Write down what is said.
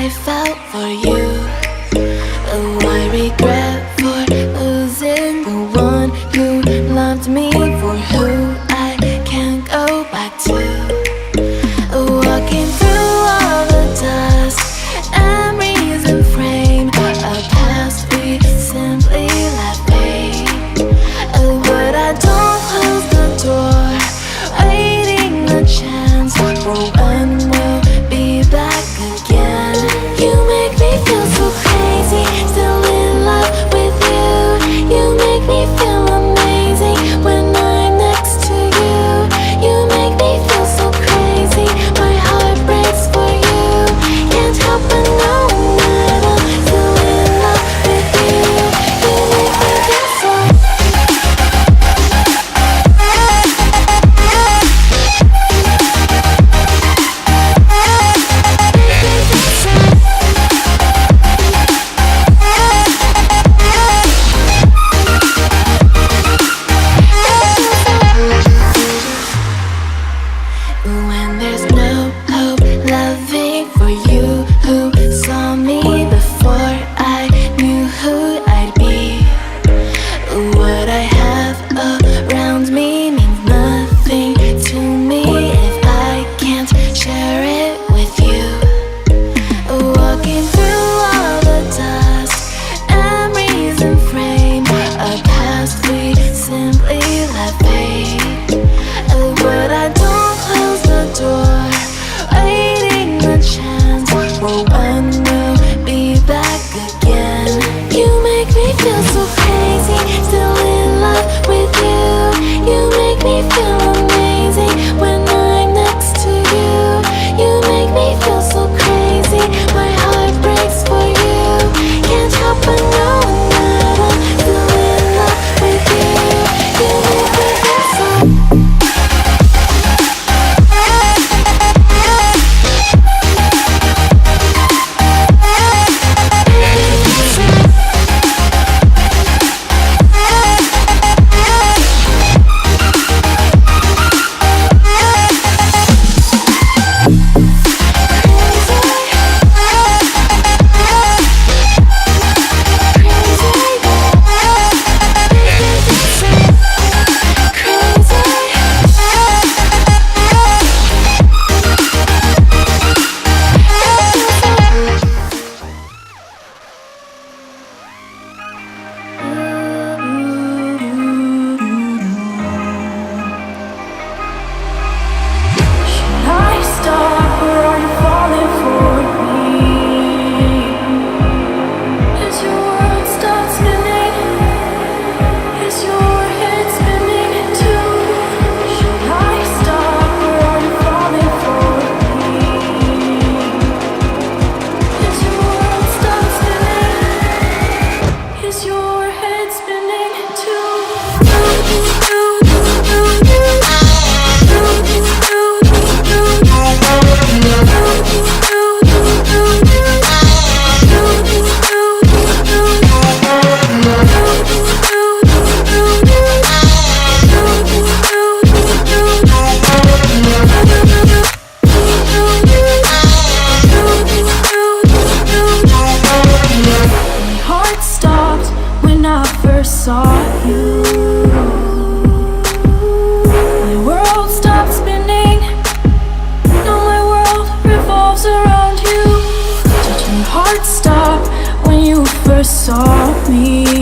I felt for you. Oh, I regret for losing the one who loved me, for who I can't go back to. Walking through all the dust, memories and frame, a past we simply let fade. Oh, but I don't close the door, waiting a chance for when we'll be back again. You make me feel so crazy, still in love with you. You make me feel amazing when I'm next to you. You make me feel so crazy, my heart breaks for you. Can't help but know that I'm still in love with you. You make me feel so. When there's no hope, loving for you who saw me before I knew who I'd be. What I have around me means nothing to me if I can't share it with you. Walking through all the dust, memories and frame, a past we simply let fade. But I don't close the door, waiting a chance for when we'll be back again. You make me feel so crazy, still in love with you. You make me feel amazing when I'm next to you. You make me feel so crazy, my heart breaks for you. Can't help but know that I'm still in love with you. You make me feel so. Saw you, my world stopped spinning. Now my world revolves around you. Did your heart stop when you first saw me?